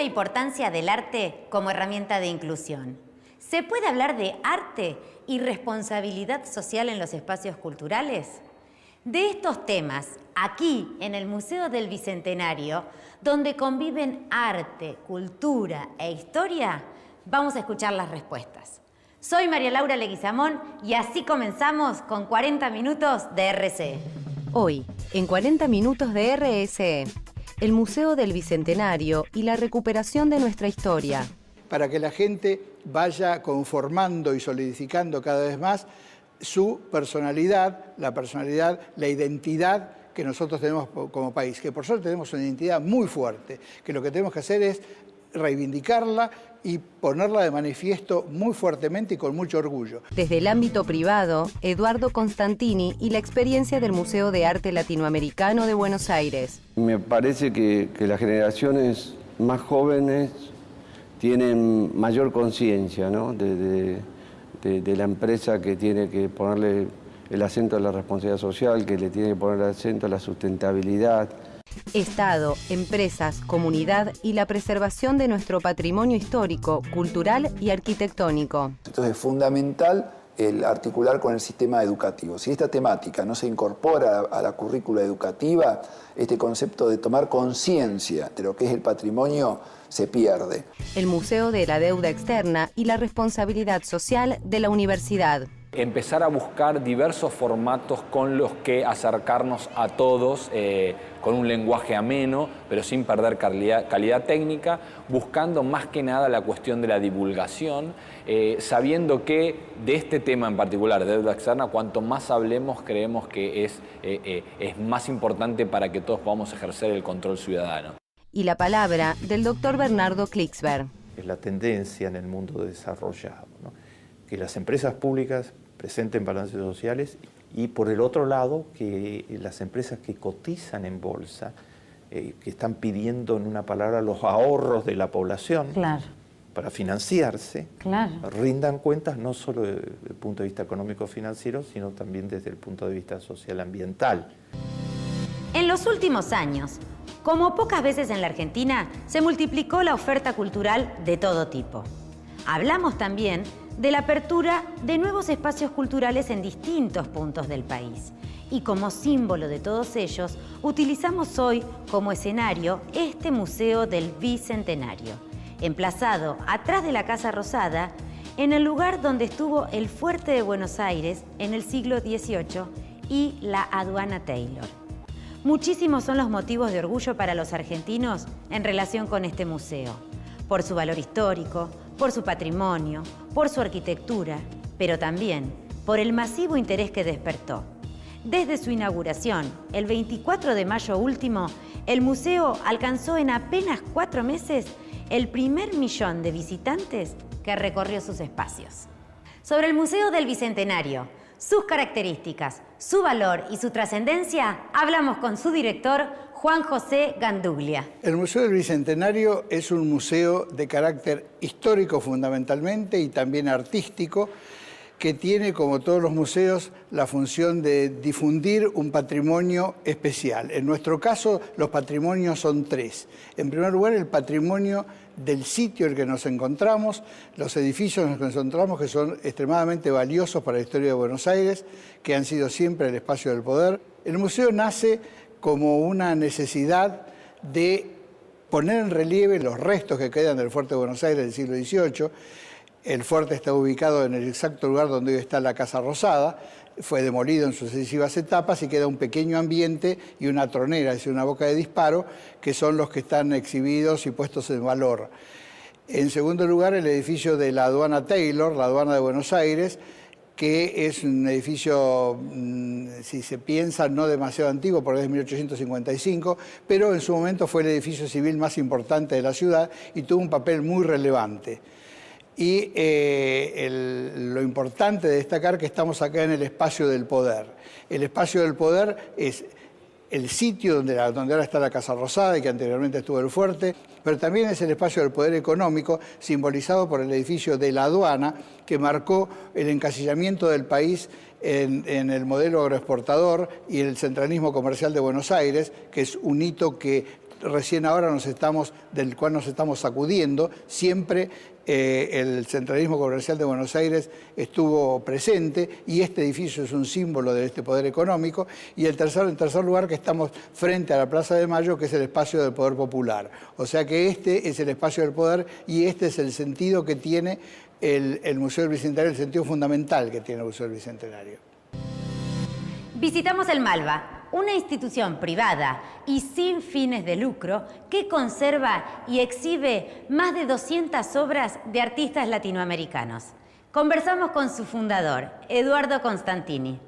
la importancia del arte como herramienta de inclusión? ¿Se puede hablar de arte y responsabilidad social en los espacios culturales? De estos temas, aquí en el Museo del Bicentenario, donde conviven arte, cultura e historia, vamos a escuchar las respuestas. Soy María Laura Leguizamón y así comenzamos con 40 minutos de RCE. Hoy, en 40 minutos de RCE, el Museo del Bicentenario y la recuperación de nuestra historia. Para que la gente vaya conformando y solidificando cada vez más su personalidad, la identidad que nosotros tenemos como país, que por suerte tenemos una identidad muy fuerte, que lo que tenemos que hacer es reivindicarla y ponerla de manifiesto muy fuertemente y con mucho orgullo. Desde el ámbito privado, Eduardo Constantini y la experiencia del Museo de Arte Latinoamericano de Buenos Aires. Me parece que las generaciones más jóvenes tienen mayor conciencia, ¿no?, de la empresa, que tiene que ponerle el acento a la responsabilidad social, que le tiene que poner el acento a la sustentabilidad. Estado, empresas, comunidad y la preservación de nuestro patrimonio histórico, cultural y arquitectónico. Entonces es fundamental el articular con el sistema educativo. Si esta temática no se incorpora a la currícula educativa, este concepto de tomar conciencia de lo que es el patrimonio se pierde. El Museo de la Deuda Externa y la Responsabilidad Social de la Universidad. Empezar a buscar diversos formatos con los que acercarnos a todos, con un lenguaje ameno, pero sin perder calidad técnica, buscando más que nada la cuestión de la divulgación, sabiendo que de este tema en particular, de deuda externa, cuanto más hablemos, creemos que es más importante para que todos podamos ejercer el control ciudadano. Y la palabra del doctor Bernardo Klicksberg. Es la tendencia en el mundo desarrollado, ¿no?, que las empresas públicas presenten balances sociales y, por el otro lado, que las empresas que cotizan en bolsa, que están pidiendo, en una palabra, los ahorros de la población, claro, para financiarse, claro, rindan cuentas no solo desde el punto de vista económico-financiero, sino también desde el punto de vista social-ambiental. En los últimos años, como pocas veces en la Argentina, se multiplicó la oferta cultural de todo tipo. Hablamos también de la apertura de nuevos espacios culturales en distintos puntos del país. Y como símbolo de todos ellos, utilizamos hoy como escenario este Museo del Bicentenario, emplazado atrás de la Casa Rosada, en el lugar donde estuvo el Fuerte de Buenos Aires en el siglo XVIII y la Aduana Taylor. Muchísimos son los motivos de orgullo para los argentinos en relación con este museo, por su valor histórico, por su patrimonio, por su arquitectura, pero también por el masivo interés que despertó. Desde su inauguración, el 24 de mayo último, el museo alcanzó en apenas 4 meses el 1.000.000 de visitantes que recorrió sus espacios. Sobre el Museo del Bicentenario, sus características, su valor y su trascendencia, hablamos con su director, Juan José Ganduglia. El Museo del Bicentenario es un museo de carácter histórico fundamentalmente y también artístico, que tiene, como todos los museos, la función de difundir un patrimonio especial. En nuestro caso, los patrimonios son 3. En primer lugar, el patrimonio del sitio en el que nos encontramos, los edificios en los que nos encontramos, que son extremadamente valiosos para la historia de Buenos Aires, que han sido siempre el espacio del poder. El museo nace como una necesidad de poner en relieve los restos que quedan del Fuerte de Buenos Aires del siglo XVIII. El fuerte está ubicado en el exacto lugar donde hoy está la Casa Rosada, fue demolido en sucesivas etapas y queda un pequeño ambiente y una tronera, es decir, una boca de disparo, que son los que están exhibidos y puestos en valor. En segundo lugar, el edificio de la Aduana Taylor, la Aduana de Buenos Aires, que es un edificio, si se piensa, no demasiado antiguo, porque es de 1855, pero en su momento fue el edificio civil más importante de la ciudad y tuvo un papel muy relevante. Y lo importante de destacar que estamos acá en el espacio del poder. El espacio del poder es el sitio donde ahora está la Casa Rosada y que anteriormente estuvo el fuerte, pero también es el espacio del poder económico, simbolizado por el edificio de la aduana, que marcó el encasillamiento del país en el modelo agroexportador y el centralismo comercial de Buenos Aires, que es un hito que recién ahora del cual nos estamos sacudiendo. Siempre el centralismo comercial de Buenos Aires estuvo presente y este edificio es un símbolo de este poder económico. Y en tercer lugar, que estamos frente a la Plaza de Mayo, que es el espacio del poder popular. O sea que este es el espacio del poder y este es el sentido que tiene el Museo del Bicentenario, el sentido fundamental que tiene el Museo del Bicentenario. Visitamos el Malva, una institución privada y sin fines de lucro que conserva y exhibe más de 200 obras de artistas latinoamericanos. Conversamos con su fundador, Eduardo Constantini.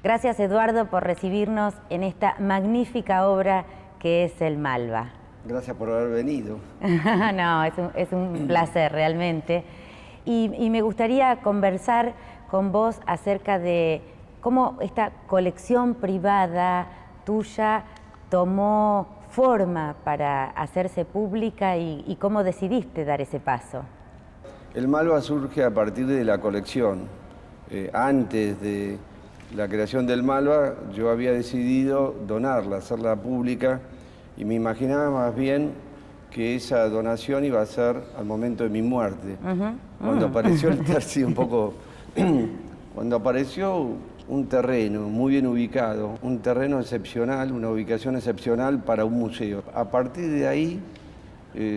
Gracias, Eduardo, por recibirnos en esta magnífica obra que es el Malva. Gracias por haber venido. No, es un placer realmente. Y me gustaría conversar con vos acerca de cómo esta colección privada tuya tomó forma para hacerse pública y cómo decidiste dar ese paso. El Malva surge a partir de la colección. Antes de la creación del Malva, yo había decidido donarla, hacerla pública, y me imaginaba más bien que esa donación iba a ser al momento de mi muerte. Cuando apareció el tercio un poco... Cuando apareció un terreno muy bien ubicado, un terreno excepcional, una ubicación excepcional para un museo. A partir de ahí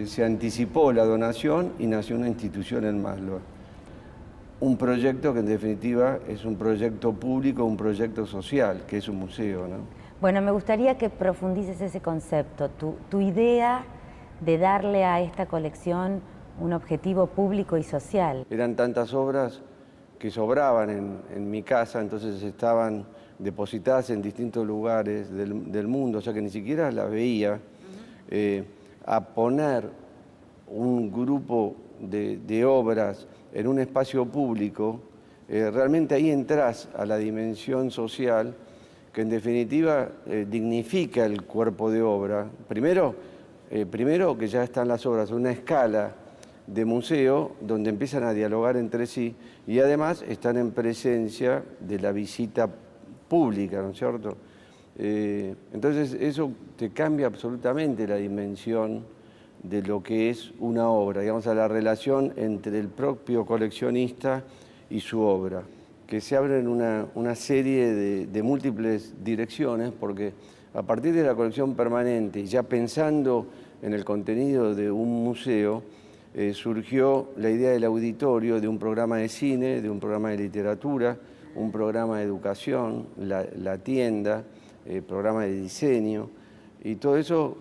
se anticipó la donación y nació una institución en Malva. Un proyecto que en definitiva es un proyecto público, un proyecto social, que es un museo, ¿no? Bueno, me gustaría que profundices ese concepto, tu idea de darle a esta colección un objetivo público y social. Eran tantas obras que sobraban en mi casa, entonces estaban depositadas en distintos lugares del mundo, o sea que ni siquiera las veía. A poner un grupo de obras en un espacio público, realmente ahí entras a la dimensión social que en definitiva dignifica el cuerpo de obra. Primero que ya están las obras a una escala de museo donde empiezan a dialogar entre sí y además están en presencia de la visita pública, ¿no es cierto? Entonces eso te cambia absolutamente la dimensión de lo que es una obra, digamos, a la relación entre el propio coleccionista y su obra, que se abren una serie de múltiples direcciones, porque a partir de la colección permanente, ya pensando en el contenido de un museo, surgió la idea del auditorio, de un programa de cine, de un programa de literatura, un programa de educación, la tienda, programa de diseño, y todo eso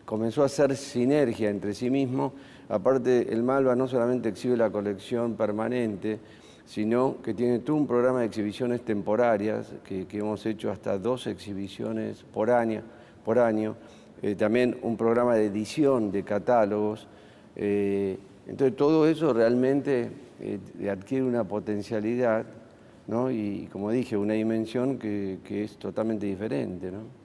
comenzó a hacer sinergia entre sí mismo. Aparte, el Malva no solamente exhibe la colección permanente, sino que tiene todo un programa de exhibiciones temporarias, que hemos hecho hasta 2 exhibiciones por año. También un programa de edición de catálogos. Entonces, todo eso realmente adquiere una potencialidad, ¿no? Y, como dije, una dimensión que es totalmente diferente, ¿no?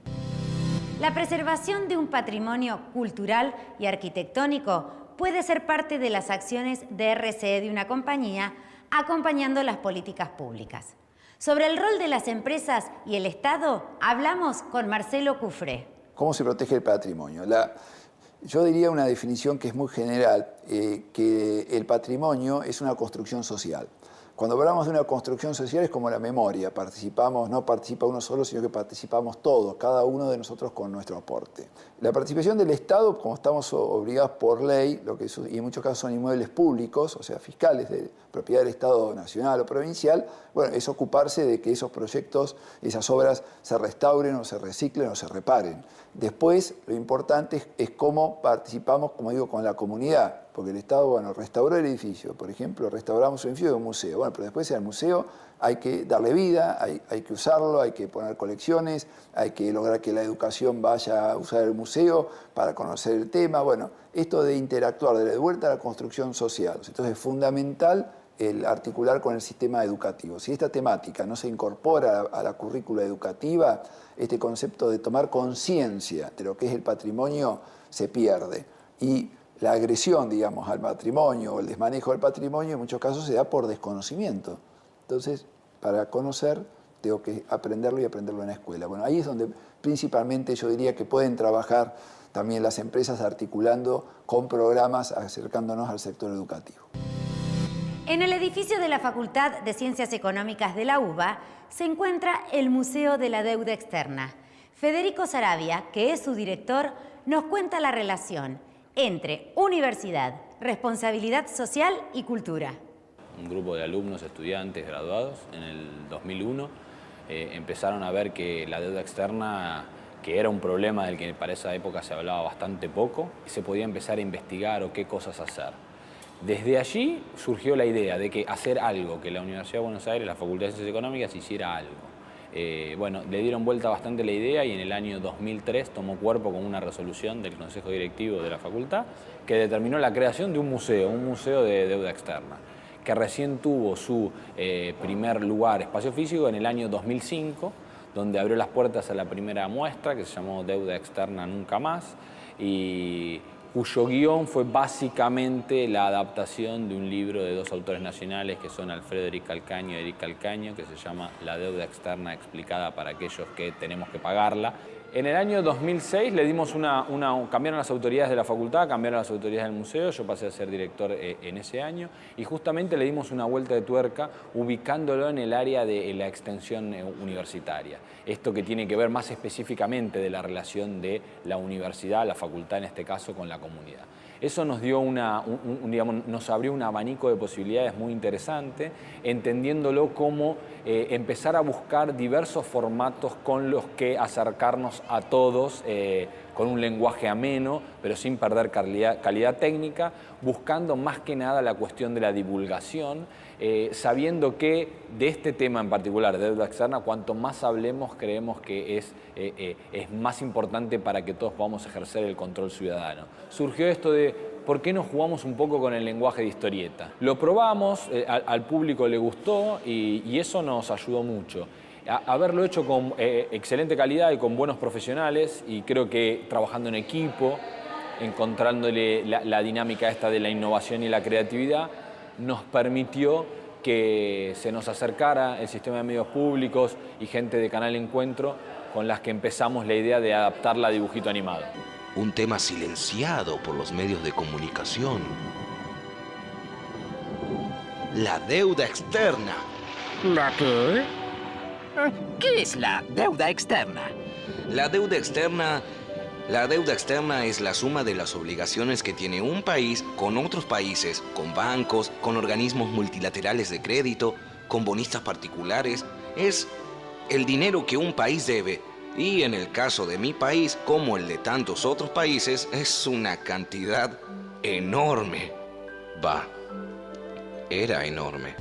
La preservación de un patrimonio cultural y arquitectónico puede ser parte de las acciones de RCE de una compañía, acompañando las políticas públicas. Sobre el rol de las empresas y el Estado, hablamos con Marcelo Cufré. ¿Cómo se protege el patrimonio? Yo diría una definición que es muy general, que el patrimonio es una construcción social. Cuando hablamos de una construcción social es como la memoria, no participa uno solo, sino que participamos todos, cada uno de nosotros con nuestro aporte. La participación del Estado, como estamos obligados por ley, y en muchos casos son inmuebles públicos, o sea, fiscales de propiedad del Estado nacional o provincial, bueno, es ocuparse de que esos proyectos, esas obras se restauren o se reciclen o se reparen. Después, lo importante es cómo participamos, como digo, con la comunidad. Porque el Estado, bueno, restauró el edificio, por ejemplo, restauramos un edificio de un museo. Bueno, pero después al museo hay que darle vida, hay que usarlo, hay que poner colecciones, hay que lograr que la educación vaya a usar el museo para conocer el tema. Bueno, esto de interactuar, de vuelta a la construcción social. Entonces es fundamental el articular con el sistema educativo. Si esta temática no se incorpora a la currícula educativa, este concepto de tomar conciencia de lo que es el patrimonio se pierde. Y la agresión, digamos, al patrimonio o el desmanejo del patrimonio en muchos casos se da por desconocimiento. Entonces, para conocer, tengo que aprenderlo y aprenderlo en la escuela. Bueno, ahí es donde principalmente yo diría que pueden trabajar también las empresas articulando con programas, acercándonos al sector educativo. En el edificio de la Facultad de Ciencias Económicas de la UBA se encuentra el Museo de la Deuda Externa. Federico Saravia, que es su director, nos cuenta la relación entre universidad, responsabilidad social y cultura. Un grupo de alumnos, estudiantes, graduados, en el 2001 empezaron a ver que la deuda externa, que era un problema del que para esa época se hablaba bastante poco, y se podía empezar a investigar o qué cosas hacer. Desde allí surgió la idea de que hacer algo, que la Universidad de Buenos Aires, la Facultad de Ciencias Económicas, hiciera algo. Bueno, le dieron vuelta bastante la idea y en el año 2003 tomó cuerpo con una resolución del Consejo Directivo de la Facultad que determinó la creación de un museo de deuda externa, que recién tuvo su primer lugar espacio físico en el año 2005, donde abrió las puertas a la primera muestra, que se llamó Deuda Externa Nunca Más, y cuyo guión fue básicamente la adaptación de un libro de dos autores nacionales que son Alfredo Eric Calcaño y Eric Calcaño, que se llama La deuda externa explicada para aquellos que tenemos que pagarla. En el año 2006 le dimos cambiaron las autoridades de la facultad, cambiaron las autoridades del museo, yo pasé a ser director en ese año y justamente le dimos una vuelta de tuerca ubicándolo en el área de la extensión universitaria. Esto que tiene que ver más específicamente de la relación de la universidad, la facultad en este caso, con la comunidad. Eso nos dio digamos, nos abrió un abanico de posibilidades muy interesante, entendiéndolo como empezar a buscar diversos formatos con los que acercarnos a todos con un lenguaje ameno, pero sin perder calidad técnica, buscando más que nada la cuestión de la divulgación, sabiendo que de este tema en particular, de deuda externa, cuanto más hablemos, creemos que es más importante para que todos podamos ejercer el control ciudadano. Surgió esto de, ¿por qué no jugamos un poco con el lenguaje de historieta? Lo probamos, al público le gustó y eso nos ayudó mucho. Haberlo hecho con excelente calidad y con buenos profesionales, y creo que trabajando en equipo, encontrándole la dinámica esta de la innovación y la creatividad, nos permitió que se nos acercara el sistema de medios públicos y gente de Canal Encuentro con las que empezamos la idea de adaptarla a dibujito animado. Un tema silenciado por los medios de comunicación. La deuda externa. ¿La qué? ¿Qué es la deuda externa? La deuda externa es la suma de las obligaciones que tiene un país con otros países, con bancos, con organismos multilaterales de crédito, con bonistas particulares. Es el dinero que un país debe. Y en el caso de mi país, como el de tantos otros países, es una cantidad enorme. Era enorme.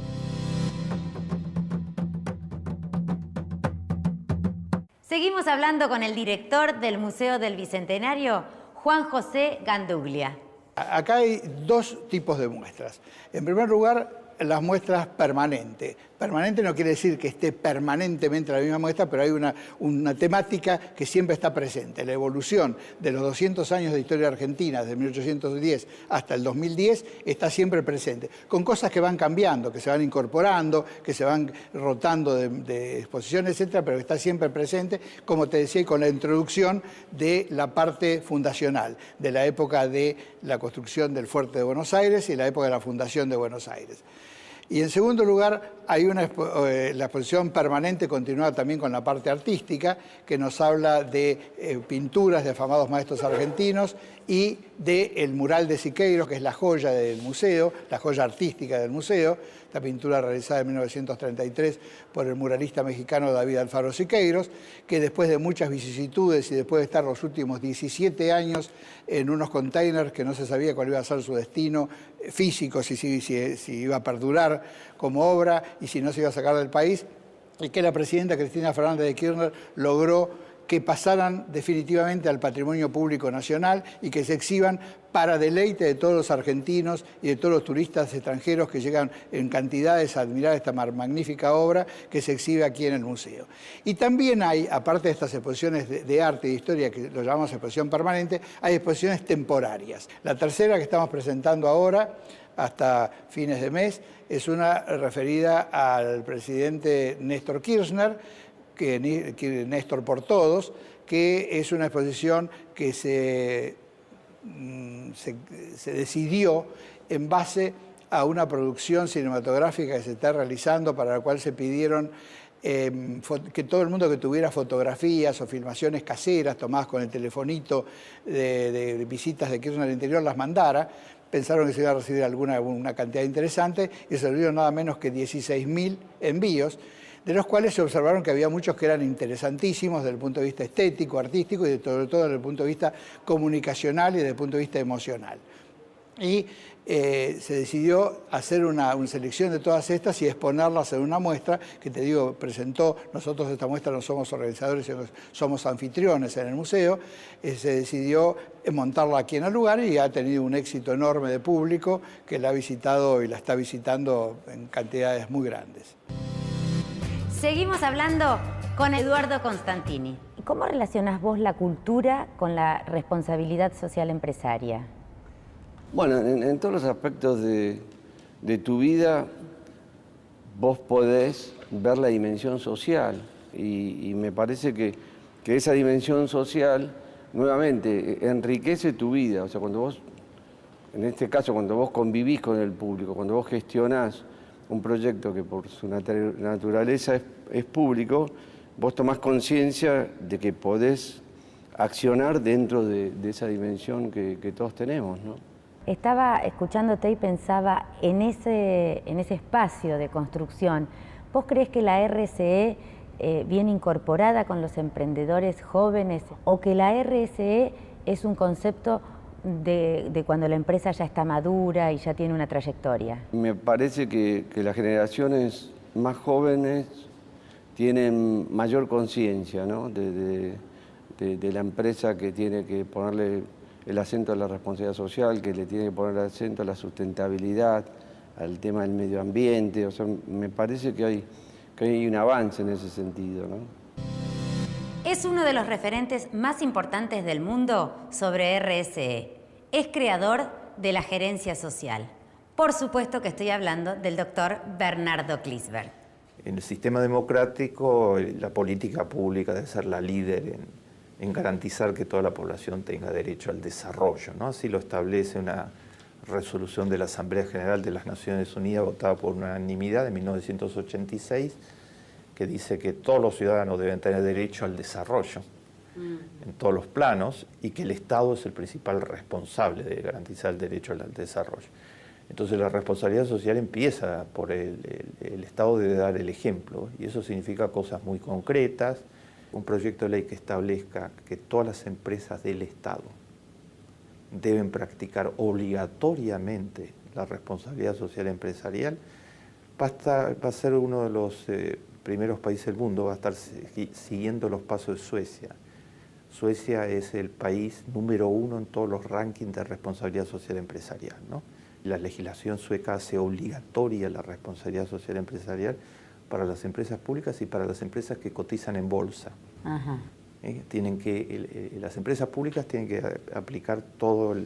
Seguimos hablando con el director del Museo del Bicentenario, Juan José Ganduglia. Acá hay dos tipos de muestras. En primer lugar, las muestras permanentes. Permanente no quiere decir que esté permanentemente la misma muestra, pero hay una temática que siempre está presente. La evolución de los 200 años de historia argentina, desde 1810 hasta el 2010, está siempre presente. Con cosas que van cambiando, que se van incorporando, que se van rotando de exposición, etcétera, pero que está siempre presente, como te decía, con la introducción de la parte fundacional, de la época de la construcción del Fuerte de Buenos Aires y la época de la fundación de Buenos Aires. Y en segundo lugar, hay la exposición permanente continuada también con la parte artística, que nos habla de pinturas de afamados maestros argentinos y del mural de Siqueiros, que es la joya del museo, la joya artística del museo, esta pintura realizada en 1933 por el muralista mexicano David Alfaro Siqueiros, que después de muchas vicisitudes y después de estar los últimos 17 años en unos containers que no se sabía cuál iba a ser su destino físico, si iba a perdurar como obra y si no se iba a sacar del país, y que la presidenta Cristina Fernández de Kirchner logró que pasaran definitivamente al patrimonio público nacional y que se exhiban para deleite de todos los argentinos y de todos los turistas extranjeros que llegan en cantidades a admirar esta magnífica obra que se exhibe aquí en el museo. Y también hay, aparte de estas exposiciones de arte y de historia, que lo llamamos exposición permanente, hay exposiciones temporarias. La tercera que estamos presentando ahora, hasta fines de mes, es una referida al presidente Néstor Kirchner, Néstor por Todos, que es una exposición que se decidió en base a una producción cinematográfica que se está realizando, para la cual se pidieron que todo el mundo que tuviera fotografías o filmaciones caseras tomadas con el telefonito de visitas de Kirchner al interior las mandara. Pensaron que se iba a recibir una cantidad interesante y se recibieron nada menos que 16.000 envíos, de los cuales se observaron que había muchos que eran interesantísimos desde el punto de vista estético, artístico y sobre todo desde el punto de vista comunicacional y desde el punto de vista emocional. Y se decidió hacer una selección de todas estas y exponerlas en una muestra que, te digo, presentó, nosotros de esta muestra no somos organizadores, sino somos anfitriones en el museo, se decidió montarla aquí en el lugar y ha tenido un éxito enorme de público que la ha visitado y la está visitando en cantidades muy grandes. Seguimos hablando con Eduardo Constantini. ¿Cómo relacionás vos la cultura con la responsabilidad social empresaria? Bueno, en todos los aspectos de tu vida vos podés ver la dimensión social y me parece que esa dimensión social nuevamente enriquece tu vida. O sea, cuando vos, en este caso, cuando vos convivís con el público, cuando vos gestionás un proyecto que por su naturaleza es público, vos tomás conciencia de que podés accionar dentro de esa dimensión que todos tenemos, ¿no? Estaba escuchándote y pensaba en ese espacio de construcción. ¿Vos creés que la RSE viene incorporada con los emprendedores jóvenes o que la RSE es un concepto de cuando la empresa ya está madura y ya tiene una trayectoria? Me parece que las generaciones más jóvenes tienen mayor conciencia, ¿no?, de la empresa, que tiene que ponerle el acento a la responsabilidad social, que le tiene que poner el acento a la sustentabilidad, al tema del medio ambiente. O sea, me parece que hay un avance en ese sentido, ¿no? Es uno de los referentes más importantes del mundo sobre RSE. Es creador de la gerencia social. Por supuesto que estoy hablando del doctor Bernardo Klinsberg. En el sistema democrático, la política pública debe ser la líder en garantizar que toda la población tenga derecho al desarrollo, ¿no? Así lo establece una resolución de la Asamblea General de las Naciones Unidas, votada por unanimidad en 1986, que dice que todos los ciudadanos deben tener derecho al desarrollo en todos los planos y que el Estado es el principal responsable de garantizar el derecho al desarrollo. Entonces la responsabilidad social empieza por el Estado debe dar el ejemplo, y eso significa cosas muy concretas. Un proyecto de ley que establezca que todas las empresas del Estado deben practicar obligatoriamente la responsabilidad social empresarial, va a ser uno de los primeros países del mundo, va a estar siguiendo los pasos de Suecia. Suecia es el país número 1 en todos los rankings de responsabilidad social empresarial, ¿no? La legislación sueca hace obligatoria la responsabilidad social empresarial para las empresas públicas y para las empresas que cotizan en bolsa. Ajá. Las empresas públicas tienen que aplicar todos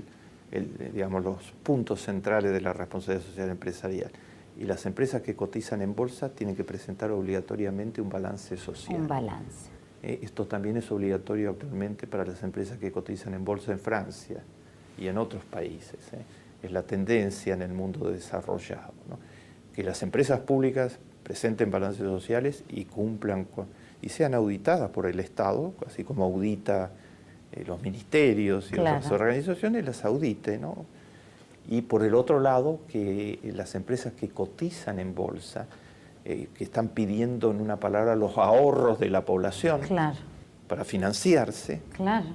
digamos, los puntos centrales de la responsabilidad social empresarial. Y las empresas que cotizan en bolsa tienen que presentar obligatoriamente un balance social. Un balance. Esto también es obligatorio actualmente para las empresas que cotizan en bolsa en Francia y en otros países. Es la tendencia en el mundo desarrollado, ¿no? Que las empresas públicas presenten balances sociales y cumplan y sean auditadas por el Estado, así como audita los ministerios y otras organizaciones, las audite, ¿no? Y por el otro lado, que las empresas que cotizan en bolsa, que están pidiendo, en una palabra, los ahorros de la población para financiarse,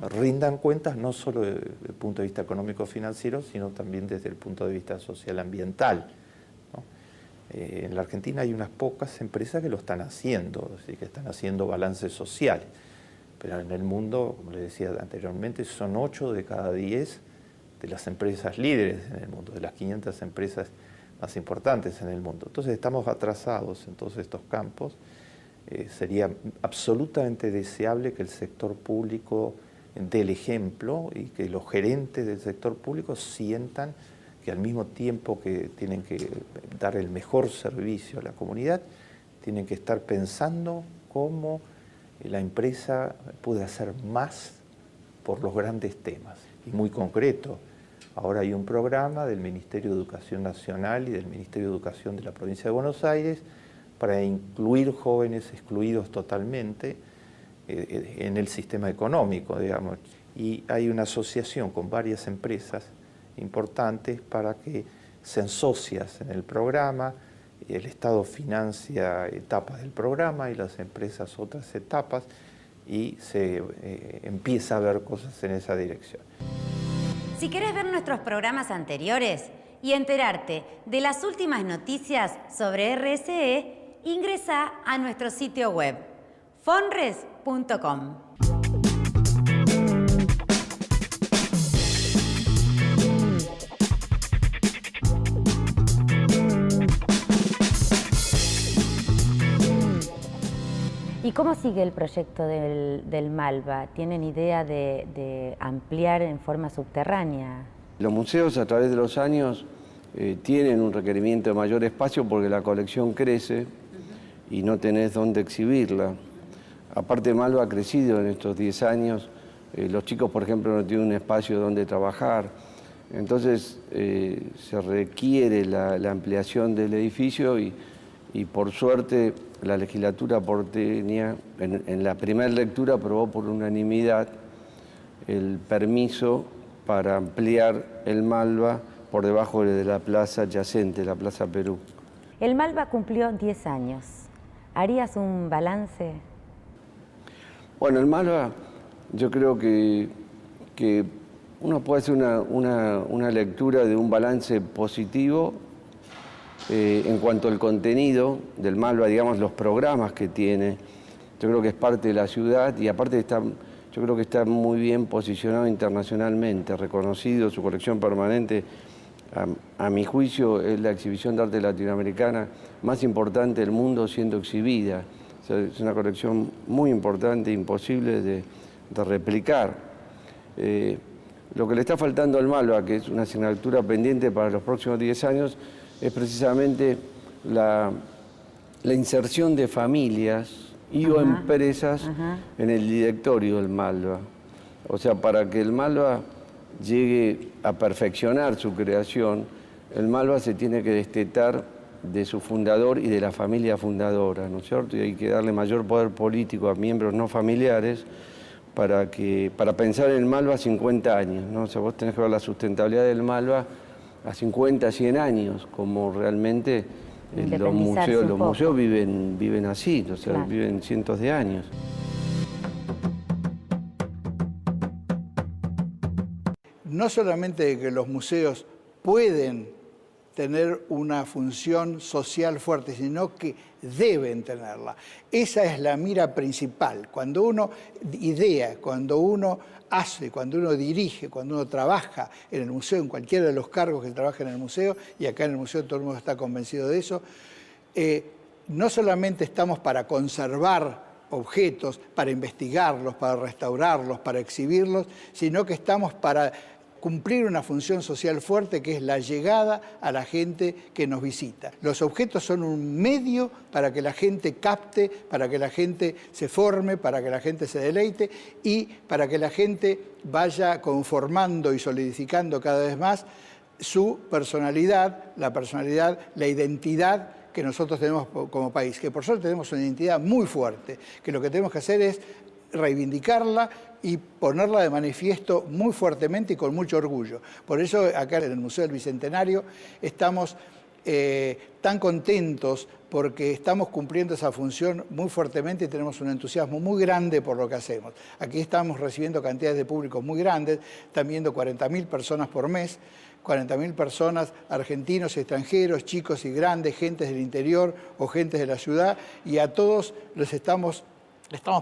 rindan cuentas no solo desde el punto de vista económico-financiero, sino también desde el punto de vista social-ambiental, ¿no? En la Argentina hay unas pocas empresas que lo están haciendo, así que están haciendo balances sociales, pero en el mundo, como les decía anteriormente, son 8 de cada 10 de las empresas líderes en el mundo, de las 500 empresas más importantes en el mundo. Entonces estamos atrasados en todos estos campos. Sería absolutamente deseable que el sector público dé el ejemplo y que los gerentes del sector público sientan que al mismo tiempo que tienen que dar el mejor servicio a la comunidad, tienen que estar pensando cómo la empresa puede hacer más por los grandes temas. Y muy concreto, ahora hay un programa del Ministerio de Educación Nacional y del Ministerio de Educación de la Provincia de Buenos Aires para incluir jóvenes excluidos totalmente en el sistema económico, digamos. Y hay una asociación con varias empresas importantes para que sean socias en el programa. El Estado financia etapas del programa y las empresas otras etapas, y se empieza a ver cosas en esa dirección. Si querés ver nuestros programas anteriores y enterarte de las últimas noticias sobre RSE, ingresa a nuestro sitio web fonres.com. ¿Y cómo sigue el proyecto del Malva? ¿Tienen idea de ampliar en forma subterránea? Los museos a través de los años tienen un requerimiento de mayor espacio porque la colección crece y no tenés dónde exhibirla. Aparte, Malva ha crecido en estos 10 años. Los chicos, por ejemplo, no tienen un espacio donde trabajar. Entonces, se requiere la ampliación del edificio y por suerte, la legislatura porteña, en la primera lectura, aprobó por unanimidad el permiso para ampliar el Malva por debajo de la plaza adyacente, la Plaza Perú. El Malva cumplió 10 años. ¿Harías un balance? Bueno, el Malva, yo creo que uno puede hacer una lectura de un balance positivo en cuanto al contenido del Malva, digamos, los programas que tiene. Yo creo que es parte de la ciudad y aparte yo creo que está muy bien posicionado internacionalmente, reconocido, su colección permanente. A mi juicio, es la exhibición de arte latinoamericana más importante del mundo siendo exhibida. O sea, es una colección muy importante, imposible de replicar. Lo que le está faltando al Malva, que es una asignatura pendiente para los próximos 10 años, es precisamente la inserción de familias y o empresas en el directorio del Malva. O sea, para que el Malva llegue a perfeccionar su creación, el Malva se tiene que destetar de su fundador y de la familia fundadora, ¿no es cierto? Y hay que darle mayor poder político a miembros no familiares para pensar en el Malva a 50 años, ¿no? O sea, vos tenés que ver la sustentabilidad del Malva a 50, 100 años, como realmente los museos viven así, o sea, claro, viven cientos de años. No solamente que los museos pueden tener una función social fuerte, sino que deben tenerla. Esa es la mira principal. Cuando uno idea, cuando uno hace, cuando uno dirige, cuando uno trabaja en el museo, en cualquiera de los cargos que trabaja en el museo, y acá en el museo todo el mundo está convencido de eso, no solamente estamos para conservar objetos, para investigarlos, para restaurarlos, para exhibirlos, sino que estamos para cumplir una función social fuerte que es la llegada a la gente que nos visita. Los objetos son un medio para que la gente capte, para que la gente se forme, para que la gente se deleite y para que la gente vaya conformando y solidificando cada vez más su personalidad, la identidad que nosotros tenemos como país, que por suerte tenemos una identidad muy fuerte, que lo que tenemos que hacer es reivindicarla y ponerla de manifiesto muy fuertemente y con mucho orgullo. Por eso acá en el Museo del Bicentenario estamos tan contentos porque estamos cumpliendo esa función muy fuertemente y tenemos un entusiasmo muy grande por lo que hacemos. Aquí estamos recibiendo cantidades de públicos muy grandes, están viendo 40.000 personas por mes, 40.000 personas, argentinos, extranjeros, chicos y grandes, gentes del interior o gentes de la ciudad, y a todos les estamos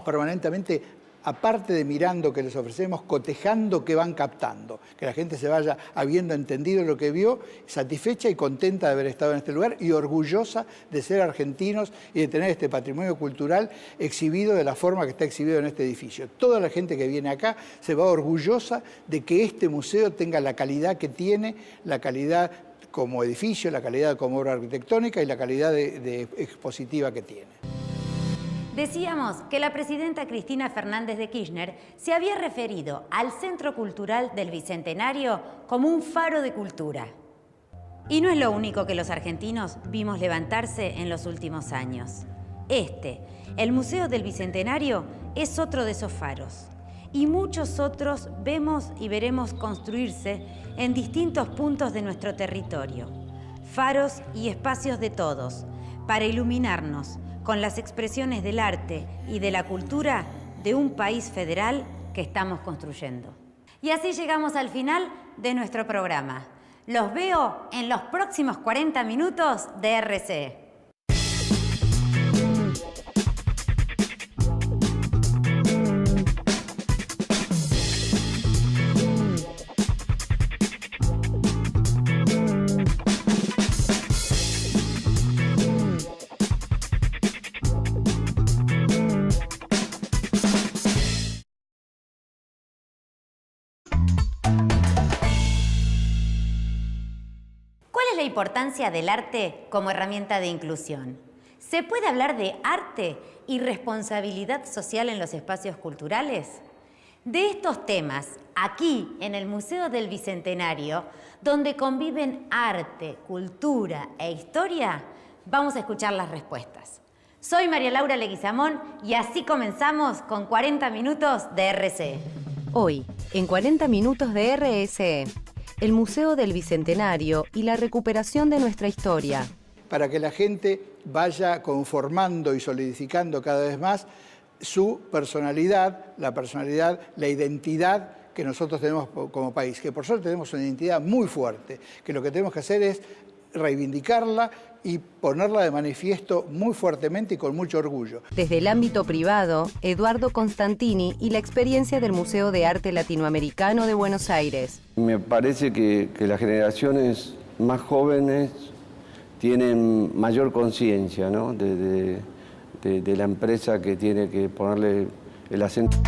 permanentemente aparte de mirando que les ofrecemos, cotejando qué van captando, que la gente se vaya habiendo entendido lo que vio, satisfecha y contenta de haber estado en este lugar y orgullosa de ser argentinos y de tener este patrimonio cultural exhibido de la forma que está exhibido en este edificio. Toda la gente que viene acá se va orgullosa de que este museo tenga la calidad que tiene, la calidad como edificio, la calidad como obra arquitectónica y la calidad de expositiva que tiene. Decíamos que la presidenta Cristina Fernández de Kirchner se había referido al Centro Cultural del Bicentenario como un faro de cultura. Y no es lo único que los argentinos vimos levantarse en los últimos años. El Museo del Bicentenario, es otro de esos faros. Y muchos otros vemos y veremos construirse en distintos puntos de nuestro territorio. Faros y espacios de todos, para iluminarnos con las expresiones del arte y de la cultura de un país federal que estamos construyendo. Y así llegamos al final de nuestro programa. Los veo en los próximos 40 minutos de RCE. La importancia del arte como herramienta de inclusión. ¿Se puede hablar de arte y responsabilidad social en los espacios culturales? De estos temas, aquí en el Museo del Bicentenario, donde conviven arte, cultura e historia, vamos a escuchar las respuestas. Soy María Laura Leguizamón y así comenzamos con 40 minutos de RCE. Hoy, en 40 minutos de RCE, el Museo del Bicentenario y la recuperación de nuestra historia. Para que la gente vaya conformando y solidificando cada vez más su personalidad, la identidad que nosotros tenemos como país, que por suerte tenemos una identidad muy fuerte, que lo que tenemos que hacer es reivindicarla y ponerla de manifiesto muy fuertemente y con mucho orgullo. Desde el ámbito privado, Eduardo Constantini y la experiencia del Museo de Arte Latinoamericano de Buenos Aires. Me parece que las generaciones más jóvenes tienen mayor conciencia, ¿no?, de la empresa que tiene que ponerle el acento.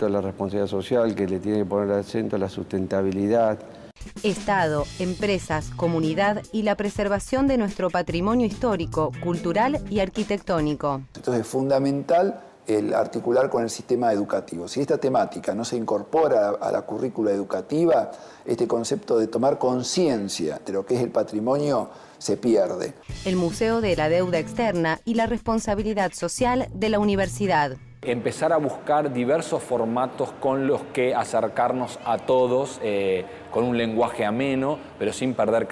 La responsabilidad social, que le tiene que poner acento a la sustentabilidad. Estado, empresas, comunidad y la preservación de nuestro patrimonio histórico, cultural y arquitectónico. Entonces es fundamental el articular con el sistema educativo. Si esta temática no se incorpora a la currícula educativa, este concepto de tomar conciencia de lo que es el patrimonio se pierde. El Museo de la Deuda Externa y la responsabilidad social de la universidad. Empezar a buscar diversos formatos con los que acercarnos a todos con un lenguaje ameno, pero sin perder